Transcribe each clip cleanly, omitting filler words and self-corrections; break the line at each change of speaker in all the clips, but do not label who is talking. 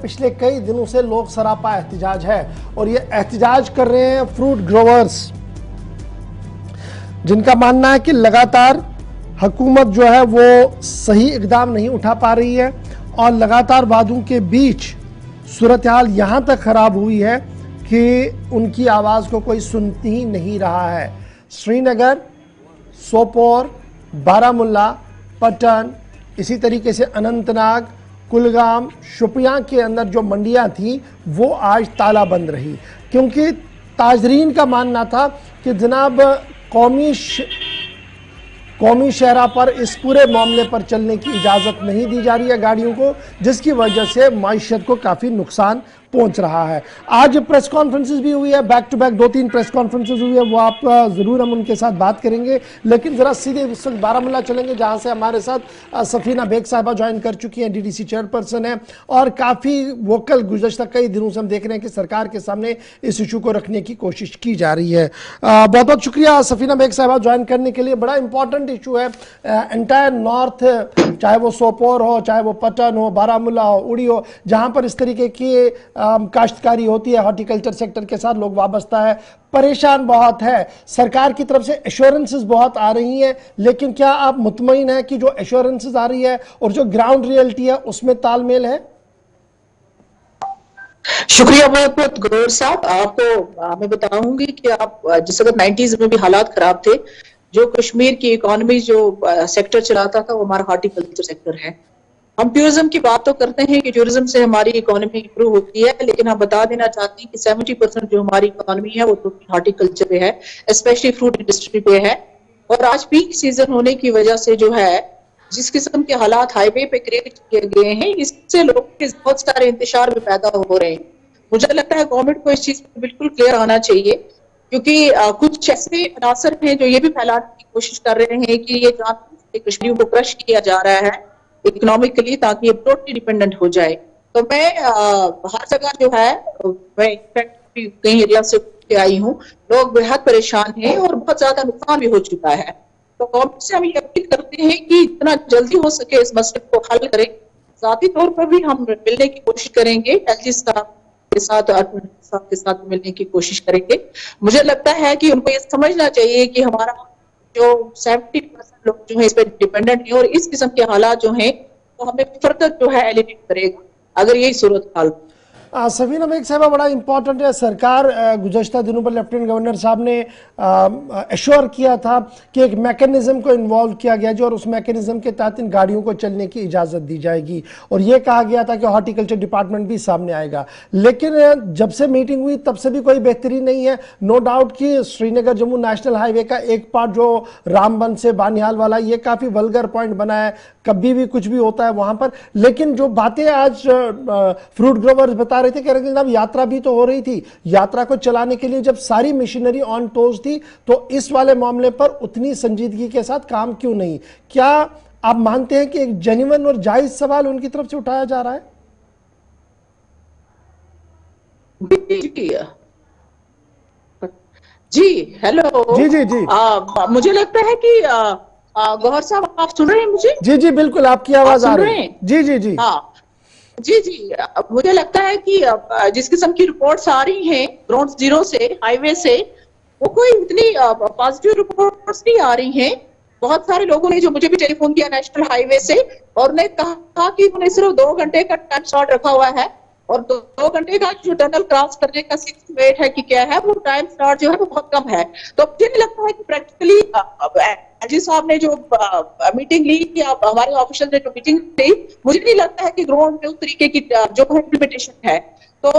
पिछले कई दिनों से लोक सरापा एहतजाज है और ये एहतजाज कर रहे हैं फ्रूट ग्रोवर्स, जिनका मानना है कि लगातार हुकूमत जो है वो सही इकदाम नहीं उठा पा रही है और लगातार वादों के बीच सूरत हाल यहां तक खराब हुई है कि उनकी आवाज को कोई सुनती ही नहीं रहा है। श्रीनगर, सोपोर, बारामुल्ला, पटन, इसी तरीके से अनंतनाग, कुलगाम, शोपियां के अंदर जो मंडियां थी वो आज ताला बंद रही, क्योंकि ताजरीन का मानना था कि जनाब कौमी शहरा पर इस पूरे मामले पर चलने की इजाज़त नहीं दी जा रही है गाड़ियों को, जिसकी वजह से माइशत को काफ़ी नुकसान पहुंच रहा है। आज प्रेस कॉन्फ्रेंसेस भी हुई है, back to back 2-3 press conferences हुई है, वो आप ज़रूर हम उनके साथ बात करेंगे। लेकिन ज़रा सीधे इस वक्त बारामुल्ला चलेंगे, जहां से हमारे साथ सफीना बेग साहिबा ज्वाइन कर चुकी हैं, डीडीसी चेयरपर्सन है और काफ़ी वोकल गुज़श्ता कई दिनों से हम देख रहे हैं कि सरकार के सामने इस इशू को रखने की कोशिश की जा रही है। बहुत बहुत शुक्रिया सफीना बेग साहिबा ज्वाइन करने के लिए। बड़ा इंपॉर्टेंट इशू है एंटायर नॉर्थ, चाहे वो सोपोर हो, चाहे वो पटन हो, बारामुल्ला हो, उड़ी हो, जहां पर इस तरीके की काश्तकारी होती है, हॉर्टिकल्चर सेक्टर के साथ लोग वाबस्ता है, परेशान बहुत है। सरकार की तरफ से एश्योरेंसेस बहुत आ रही हैं, लेकिन क्या आप मुतमईन हैं कि जो एश्योरेंसेस आ रही है और जो ग्राउंड रियलिटी है उसमें तालमेल है?
शुक्रिया बहुत बहुत गौर साहब। आपको मैं बताऊंगी कि आप जिस वक्त 90s में भी हालात खराब थे, जो कश्मीर की इकोनॉमी जो सेक्टर चलाता था वो हमारा हॉर्टिकल्चर सेक्टर है। हम टूरिज्म की बात तो करते हैं कि टूरिज्म से हमारी इकोनॉमी इंप्रूव होती है, लेकिन हम बता देना चाहते हैं कि 70% जो हमारी इकोनॉमी है वो तो हॉर्टिकल्चर पे है, स्पेशली फ्रूट इंडस्ट्री पे है। और आज पीक सीजन होने की वजह से जो है जिस किस्म के हालात हाईवे पे क्रिएट किए गए हैं, इससे लोगों के बहुत सारे इंतशार भी पैदा हो रहे हैं। मुझे लगता है गवर्नमेंट को इस चीज पर बिल्कुल क्लियर आना चाहिए, क्योंकि कुछ ऐसे अनासर हैं जो ये भी फैलाने की कोशिश कर रहे हैं कि ये जानते कश्मीरियों को क्रश किया जा रहा है इकोनॉमिकली, ताकि ये टोटली डिपेंडेंट हो जाए। तो मैं हर जगह जो है, मैं इनफैक्ट कई एरिया से आई हूँ, लोग बेहद परेशान हैं और बहुत ज्यादा नुकसान भी हो चुका है। तो गवर्नमेंट से हम ये अपील करते हैं कि जितना जल्दी हो सके इस मसले को हल करें। जाती तौर पर भी हम मिलने की कोशिश करेंगे, एलजी साहब के साथ मिलने की कोशिश करेंगे। मुझे लगता है कि उनको ये समझना चाहिए कि हमारा जो 70% लोग जो है इस पर डिपेंडेंट है और इस किस्म के हालात जो हैं तो हमें फर्दर जो है एलिमिनेट करेगा अगर यही सूरत हाल।
सफीना बेग साहबा, बड़ा इंपॉर्टेंट है, सरकार गुज़श्ता दिनों पर लेफ्टिनेंट गवर्नर साहब ने एश्योर किया था कि एक मैकेनिज्म को इन्वॉल्व किया गया जो और उस मैकेनिज्म के तहत इन गाड़ियों को चलने की इजाज़त दी जाएगी और ये कहा गया था कि हॉर्टिकल्चर डिपार्टमेंट भी सामने आएगा। लेकिन जब से मीटिंग हुई तब से भी कोई बेहतरी नहीं है। नो डाउट कि श्रीनगर जम्मू नेशनल हाईवे का एक पार्ट जो रामबन से बानिहाल वाला, ये काफ़ी वल्गर पॉइंट बना है, कभी भी कुछ भी होता है वहाँ पर। लेकिन जो बातें आज फ्रूट ग्रोवर्स बता रहे थे, कह रहे थे जनाब यात्रा भी तो हो रही थी, यात्रा को चलाने के लिए जब सारी मशीनरी ऑन टोज थी तो इस वाले मामले पर उतनी संजीदगी के साथ काम क्यों नहीं? क्या आप मानते हैं कि एक जेन्युइन और जायज सवाल उनकी तरफ से उठाया जा रहा है?
जी हेलो।
जी।
मुझे लगता है कि गौहर साहब आप सुन रहे हैं मुझे?
जी बिल्कुल, आपकी आवाज आ रही है। जी
हाँ जी। मुझे लगता है कि जिस किस्म की रिपोर्ट्स आ रही हैं ग्राउंड जीरो से, हाईवे से, वो कोई इतनी पॉजिटिव रिपोर्ट्स नहीं आ रही हैं। बहुत सारे लोगों ने जो मुझे भी टेलीफोन किया नेशनल हाईवे से, और उन्हें कहा कि उन्हें सिर्फ 2 घंटे का टाइम स्लॉट रखा हुआ है और 2 घंटे का जो टनल क्रॉस करने का 6 वेट है कि क्या है, वो टाइम स्लॉट जो है वो बहुत कम है। तो मुझे नहीं लगता है कि प्रैक्टिकली एलजी साहब ने जो मीटिंग ली या हमारे ऑफिशियल ने जो मीटिंग ली, मुझे नहीं लगता है कि ग्राउंड में उस तरीके की जो इम्प्लीमेंटेशन है। तो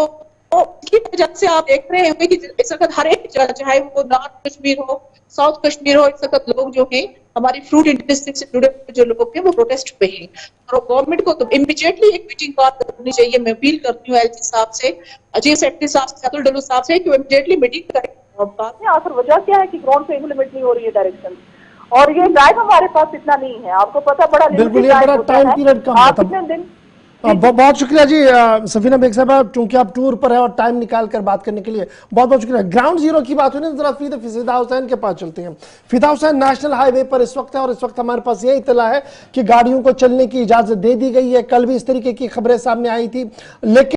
इसकी वजह से आप देख रहे होंगे कि इस वक्त हर एक जगह, चाहे वो नॉर्थ कश्मीर हो, साउथ कश्मीर हो, इस वक्त लोग जो हैं हमारी फ्रूट इंडस्ट्री से जुड़े जो लोग हैं वो प्रोटेस्ट पे हैं। और गवर्नमेंट को तो इमीडिएटली एक मीटिंग कॉल करनी चाहिए। मैं अपील करती हूँ एलजी साहब से, अजय सेट्टी साहब से, अतुल डल्लू साहब से कि वो इमीडिएटली मीटिंग करें।
आखिर वजह क्या है कि ग्राउंड पे इम्प्लीमेंट नहीं हो रही है डायरेक्शन, और ये टाइम हमारे पास इतना नहीं है। आपको पता, बड़ा
बिल्कुल, ये बड़ा टाइम पीरियड कम है। कितने दिन? बहुत शुक्रिया जी सफीना बेग साहबा, चूंकि आप टूर पर है और टाइम निकाल कर बात करने के लिए बहुत बहुत शुक्रिया। ग्राउंड जीरो की बात हुई ना, जरा फिदा हुसैन के पास चलते हैं। फिदा हुसैन नेशनल हाईवे पर इस वक्त है और इस वक्त हमारे पास ये इत्तला है कि गाड़ियों को चलने की इजाजत दे दी गई है। कल भी इस तरीके की खबरें सामने आई थी, लेकिन